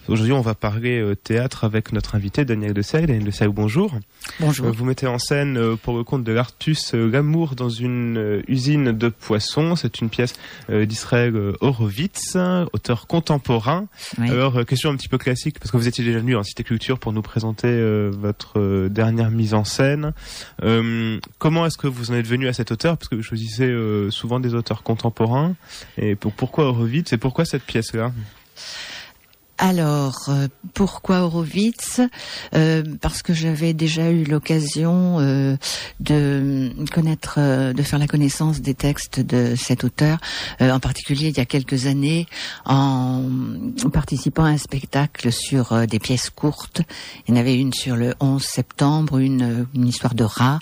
Aujourd'hui, on va parler théâtre avec notre invité Danielle Dessay. Danielle Dessay, bonjour. Bonjour. Vous mettez en scène pour le compte de l'Artus L'amour dans une usine de poissons. C'est une pièce d'Israël Horowitz, auteur contemporain. Oui. Alors, question un petit peu classique, parce que vous étiez déjà venu en Cité Culture pour nous présenter votre dernière mise en scène. Comment est-ce que vous en êtes venu à cet auteur? Parce que vous choisissez souvent des auteurs contemporains. Et pourquoi Horowitz et pourquoi cette pièce-là? Alors, pourquoi Horowitz? Parce que j'avais déjà eu l'occasion de faire la connaissance des textes de cet auteur, en particulier il y a quelques années, en participant à un spectacle sur des pièces courtes. Il y en avait une sur le 11 septembre, une histoire de rat,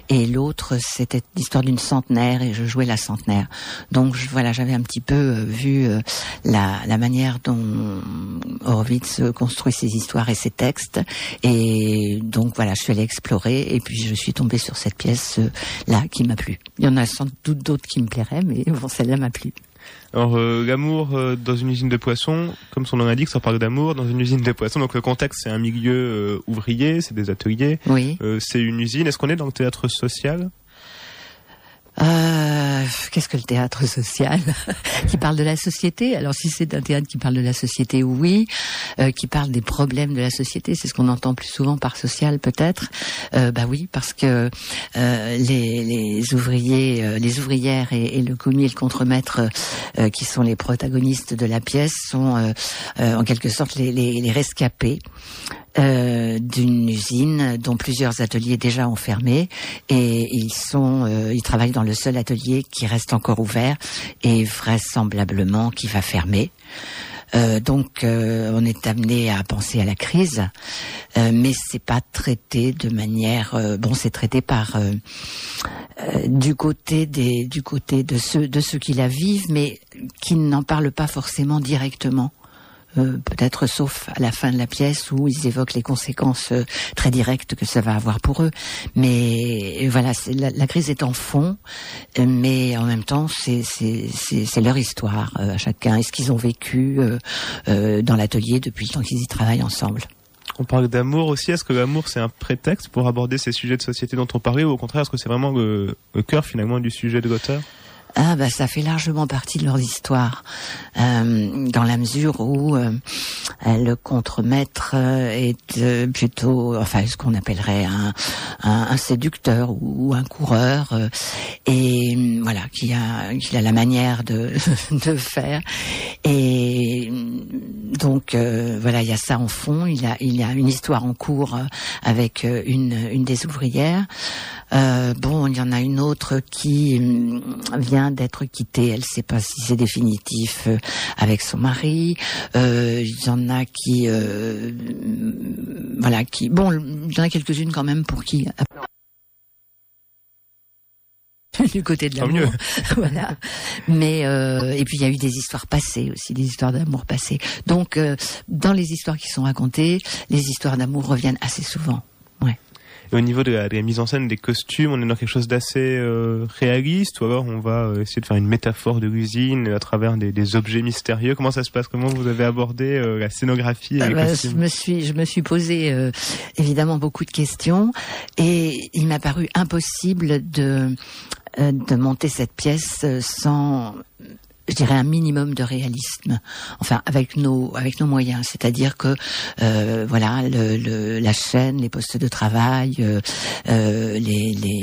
et l'autre c'était l'histoire d'une centenaire, et je jouais la centenaire. Donc voilà, j'avais un petit peu vu la manière dont Horowitz construit ses histoires et ses textes, et donc voilà, je suis allée explorer et puis je suis tombée sur cette pièce là qui m'a plu. Il y en a sans doute d'autres qui me plairaient, mais bon, celle-là m'a plu. Alors, l'amour dans une usine de poissons, comme son nom l'indique, ça parle d'amour dans une usine de poissons. Donc le contexte, c'est un milieu ouvrier, c'est des ateliers, oui. C'est une usine. Est-ce qu'on est dans le théâtre social? Qu'est-ce que le théâtre social qui parle de la société? Alors si c'est un théâtre qui parle de la société, oui. Qui parle des problèmes de la société, c'est ce qu'on entend plus souvent par social peut-être. Oui, parce que les ouvriers, les ouvrières et le commis et le contremaître qui sont les protagonistes de la pièce sont en quelque sorte les rescapés d'une usine dont plusieurs ateliers déjà ont fermé, et ils travaillent dans le seul atelier qui reste encore ouvert et vraisemblablement qui va fermer. Donc on est amené à penser à la crise, mais c'est pas traité de manière c'est traité par du côté de ceux qui la vivent, mais qui n'en parlent pas forcément directement. Peut-être sauf à la fin de la pièce où ils évoquent les conséquences très directes que ça va avoir pour eux. Mais voilà, la crise est en fond, mais en même temps, c'est leur histoire à chacun, et ce qu'ils ont vécu dans l'atelier depuis le temps qu'ils y travaillent ensemble. On parle d'amour aussi. Est-ce que l'amour, c'est un prétexte pour aborder ces sujets de société dont on parlait, ou au contraire, est-ce que c'est vraiment le cœur finalement du sujet de l'auteur? Ça fait largement partie de leurs histoires, dans la mesure où le contremaître est plutôt, ce qu'on appellerait un séducteur ou un coureur, et voilà, qui a la manière de faire. Et donc il y a ça en fond. Il y a une histoire en cours avec une des ouvrières. Il y en a une autre qui vient d'être quittée, elle sait pas si c'est définitif, avec son mari. Il y en a il y en a quelques-unes quand même pour qui du côté de l'amour. Voilà. Mais et puis il y a eu des histoires passées aussi, des histoires d'amour passées. Donc dans les histoires qui sont racontées, les histoires d'amour reviennent assez souvent. Ouais. Et au niveau de la mise en scène des costumes, on est dans quelque chose d'assez réaliste, ou alors on va essayer de faire une métaphore de l'usine à travers des objets mystérieux? Comment ça se passe? Comment vous avez abordé la scénographie et les costumes? Je me suis posé évidemment beaucoup de questions, et il m'a paru impossible de monter cette pièce sans, je dirais, un minimum de réalisme, enfin avec nos moyens, c'est-à-dire que la chaîne, les postes de travail, les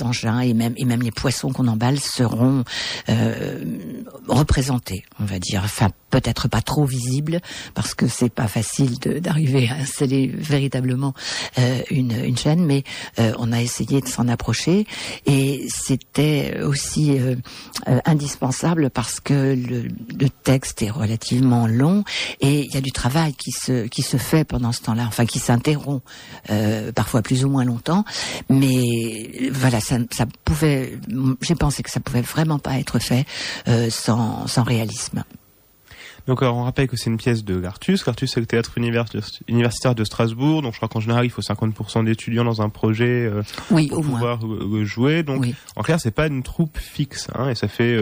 engins et même les poissons qu'on emballe seront représentés, on va dire, enfin peut-être pas trop visibles, parce que c'est pas facile d'arriver à installer véritablement une chaîne, mais on a essayé de s'en approcher, et c'était aussi indispensable parce que le texte est relativement long, et il y a du travail qui se fait pendant ce temps-là, enfin qui s'interrompt parfois plus ou moins longtemps, mais voilà, j'ai pensé que ça pouvait vraiment pas être fait sans réalisme. Donc alors, on rappelle que c'est une pièce de l'Artus. L'Artus, c'est le théâtre universitaire de Strasbourg. Donc je crois qu'en général, il faut 50% d'étudiants dans un projet oui, pour au pouvoir jouer. Donc oui. En clair, c'est pas une troupe fixe, hein, et ça fait,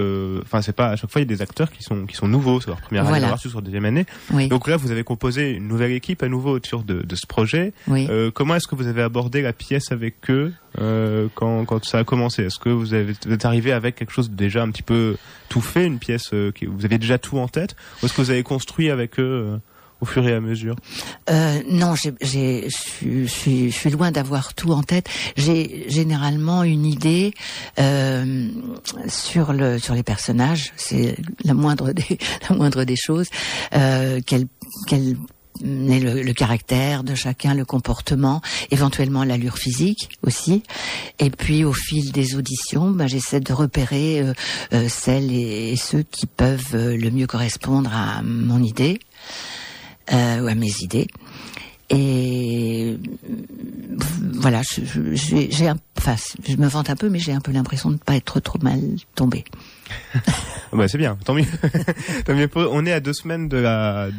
c'est pas à chaque fois il y a des acteurs qui sont nouveaux, c'est leur première année d'Artus, leur deuxième année. Oui. Donc là, vous avez composé une nouvelle équipe à nouveau autour de ce projet. Oui. Comment est-ce que vous avez abordé la pièce avec eux quand ça a commencé? Est-ce que vous êtes arrivé avec quelque chose de déjà un petit peu tout fait, une pièce vous aviez déjà tout en tête, ou est-ce que vous avez construit avec eux au fur et à mesure? Non, je suis loin d'avoir tout en tête. J'ai généralement une idée sur les personnages. C'est la moindre des choses. Quel est le caractère de chacun, le comportement, éventuellement l'allure physique aussi. Et puis au fil des auditions, j'essaie de repérer celles et ceux qui peuvent le mieux correspondre à mon idée. Ou à mes idées. Et voilà, je me vante un peu, mais j'ai un peu l'impression de ne pas être trop mal tombée. C'est bien, tant mieux. Tant mieux. On est à 2 semaines de la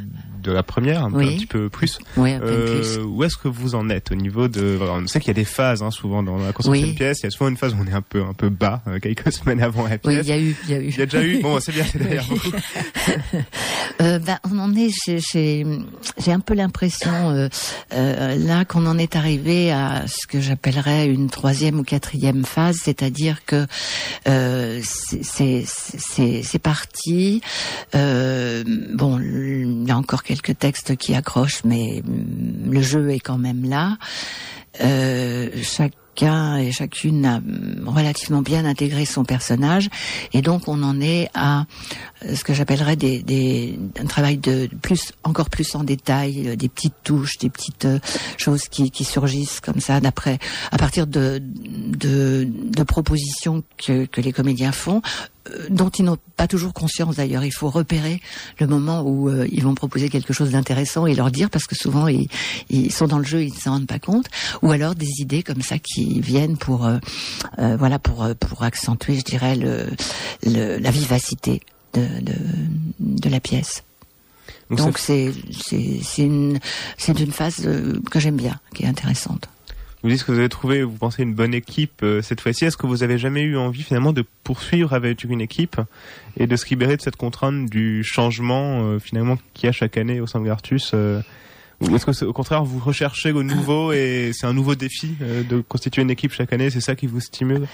première, un petit peu plus. Oui, un peu plus. Où est-ce que vous en êtes au niveau de... On sait qu'il y a des phases, souvent dans la construction d'une pièce. Il y a souvent une phase où on est un peu bas, quelques semaines avant la pièce. Oui, il y a eu. Il y a déjà eu. Bon, c'est bien, c'est derrière vous. On en est. J'ai un peu l'impression là qu'on en est arrivé à ce que j'appellerais une 3e ou 4e phase, c'est-à-dire que c'est parti. Il y a encore quelques textes qui accrochent, mais le jeu est quand même là. Chacun et chacune a relativement bien intégré son personnage, et donc on en est à ce que j'appellerais un travail encore plus en détail, des petites touches, des petites choses qui surgissent comme ça à partir de propositions que les comédiens font, dont ils n'ont pas toujours conscience d'ailleurs. Il faut repérer le moment où ils vont proposer quelque chose d'intéressant et leur dire, parce que souvent ils sont dans le jeu, ils ne s'en rendent pas compte, ou alors des idées comme ça qui viennent pour accentuer, je dirais, la vivacité de la pièce. Donc c'est une phase que j'aime bien, qui est intéressante. Vous dites que vous avez trouvé, vous pensez, une bonne équipe cette fois-ci. Est-ce que vous avez jamais eu envie finalement de poursuivre avec une équipe et de se libérer de cette contrainte du changement finalement qu'il y a chaque année au sein de l'Artus ou est-ce que au contraire vous recherchez le nouveau et c'est un nouveau défi de constituer une équipe chaque année, c'est ça qui vous stimule?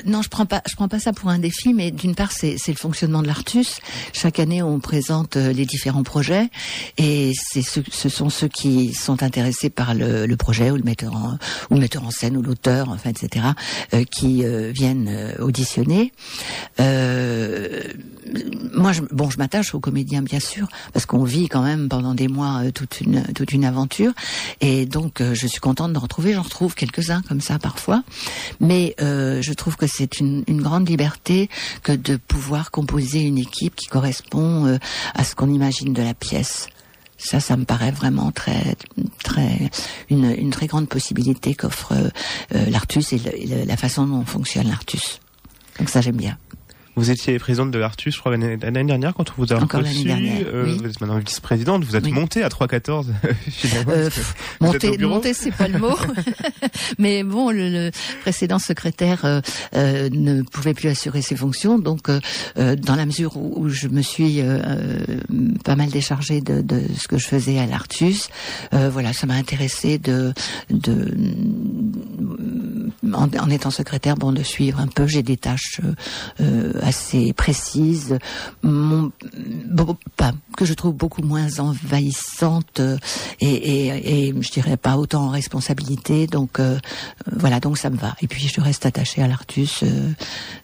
Non, je prends pas ça pour un défi, mais d'une part c'est le fonctionnement de l'Artus. Chaque année on présente les différents projets, et ce sont ceux qui sont intéressés par le projet ou le metteur en scène ou l'auteur, enfin etc. Qui viennent auditionner. Moi je m'attache aux comédiens bien sûr, parce qu'on vit quand même pendant des mois toute une aventure, et donc je suis contente de retrouver. J'en retrouve quelques-uns comme ça parfois, mais je trouve que c'est une grande liberté que de pouvoir composer une équipe qui correspond à ce qu'on imagine de la pièce. Ça me paraît vraiment une très grande possibilité qu'offre l'Artus et la façon dont fonctionne l'Artus. Donc ça j'aime bien. Vous étiez présidente de l'Artus, je crois, l'année dernière, quand on vous a reçu. Encore l'année dernière, oui. Vous êtes maintenant vice-présidente, vous êtes montée à 3-14, finalement. Monter, c'est pas le mot. Mais bon, le précédent secrétaire ne pouvait plus assurer ses fonctions, donc dans la mesure où je me suis pas mal déchargée de ce que je faisais à l'Artus, ça m'a intéressé en étant secrétaire, de suivre un peu. J'ai des tâches assez précises, que je trouve beaucoup moins envahissantes et je dirais pas autant en responsabilité. Donc donc ça me va. Et puis je reste attachée à l'Artus,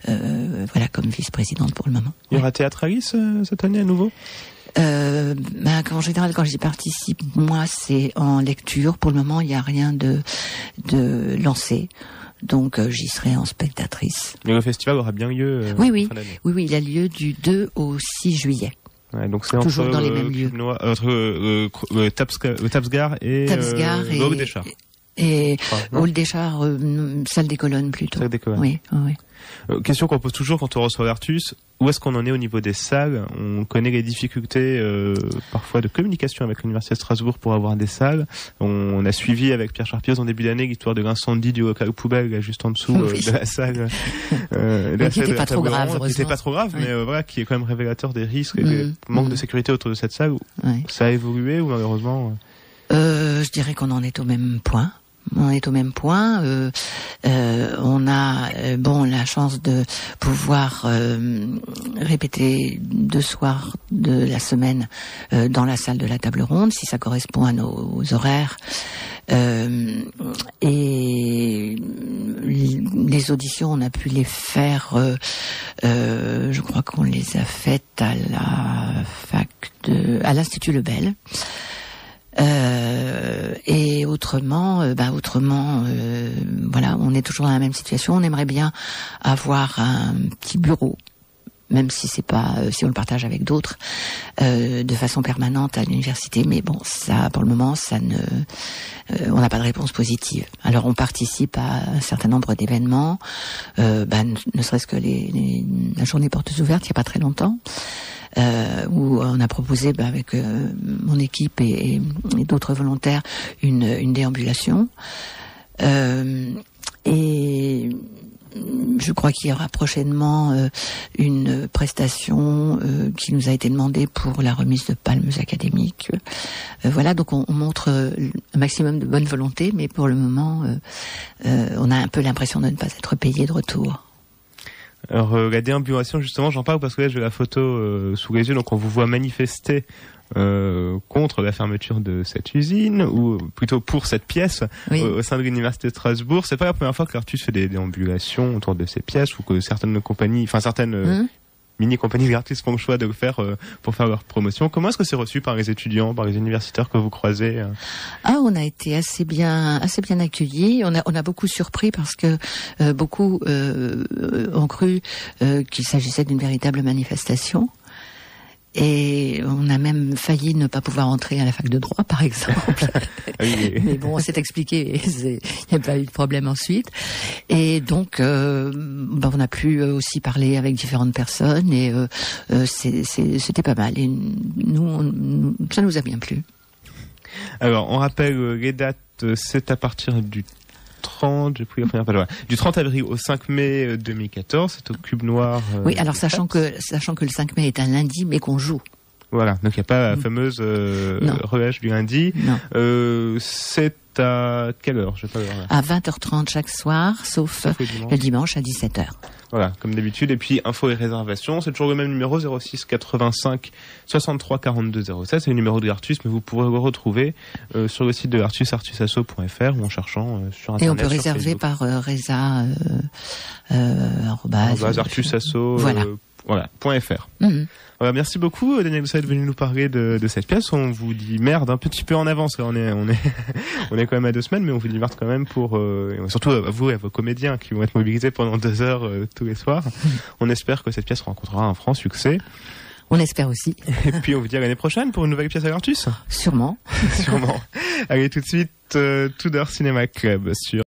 comme vice-présidente pour le moment. Il y aura Théâtralis cette année à nouveau? En général, quand j'y participe, moi, c'est en lecture. Pour le moment, il n'y a rien de lancé. Donc j'y serai en spectatrice. Mais le festival aura bien lieu Oui, il a lieu du 2 au 6 juillet. Ouais, donc c'est toujours dans les mêmes lieux. Entre Tapsgar et Hall des Chars. Et Hall des Chars, salle des colonnes plutôt. Salle des colonnes. Oui. Question qu'on pose toujours quand on reçoit Artus. Où est-ce qu'on en est au niveau des salles? On connaît les difficultés parfois de communication avec l'Université de Strasbourg pour avoir des salles. On a suivi avec Pierre Charpioz en début d'année l'histoire de l'incendie du local poubelle juste en dessous de la salle. Qui n'était pas trop grave, qui n'était pas trop grave, mais voilà, qui est quand même révélateur des risques et des manques de sécurité autour de cette salle. Ça a évolué ou malheureusement je dirais qu'on en est au même point. On est au même point. On a la chance de pouvoir répéter 2 soirs de la semaine dans la salle de la table ronde, si ça correspond à nos horaires. Et les auditions, on a pu les faire. Je crois qu'on les a faites à l'Institut Lebel. Et autrement, voilà, on est toujours dans la même situation. On aimerait bien avoir un petit bureau, même si c'est pas, si on le partage avec d'autres, de façon permanente à l'université. Mais bon, ça, pour le moment, on n'a pas de réponse positive. Alors, on participe à un certain nombre d'événements, ne serait-ce que la journée portes ouvertes, il y a pas très longtemps. Où on a proposé avec mon équipe et d'autres volontaires une déambulation. Et je crois qu'il y aura prochainement une prestation qui nous a été demandée pour la remise de palmes académiques. Voilà, donc on montre un maximum de bonne volonté, mais pour le moment, on a un peu l'impression de ne pas être payé de retour. Alors la déambulation, justement, j'en parle parce que là j'ai la photo sous les yeux, donc on vous voit manifester contre la fermeture de cette usine, ou plutôt pour cette pièce au sein de l'Université de Strasbourg. C'est pas la première fois que l'Artus fait des déambulations autour de ces pièces, ou que certaines compagnies, mini-compagnies gratuites font le choix de le faire pour faire leur promotion. Comment est-ce que c'est reçu par les étudiants, par les universitaires que vous croisez? On a été assez bien accueillis. On a beaucoup surpris parce que beaucoup ont cru qu'il s'agissait d'une véritable manifestation. Et on a même failli ne pas pouvoir entrer à la fac de droit, par exemple. Mais bon, on s'est expliqué, il n'y a pas eu de problème ensuite. Et donc, on a pu aussi parler avec différentes personnes et c'était pas mal. Et nous, ça nous a bien plu. Alors, on rappelle les dates, c'est à partir du 30 avril au 5 mai 2014, c'est au Cube Noir. Oui, alors sachant que le 5 mai est un lundi, mais qu'on joue. Voilà, donc il n'y a pas la fameuse relâche du lundi. C'est à quelle heure? À 20h30 chaque soir, sauf le dimanche à 17h. Voilà, comme d'habitude. Et puis, infos et réservations, c'est toujours le même numéro, 06 85 63 42 07. C'est le numéro de l'Artus, mais vous pourrez le retrouver sur le site de l'Artus, artusasso.fr, ou en cherchant sur Internet. Et on peut réserver par Reza, artusasso, .fr. Voilà, merci beaucoup, Daniel Gousset, d'être venu nous parler de cette pièce. On vous dit merde un petit peu en avance. Là, on est quand même à 2 semaines, mais on vous dit merde quand même surtout à vous et à vos comédiens qui vont être mobilisés pendant 2 heures tous les soirs. On espère que cette pièce rencontrera un franc succès. On espère aussi. Et puis on vous dit à l'année prochaine pour une nouvelle pièce à l'Artus. Sûrement. Allez, tout de suite, Tudor Cinema Club sur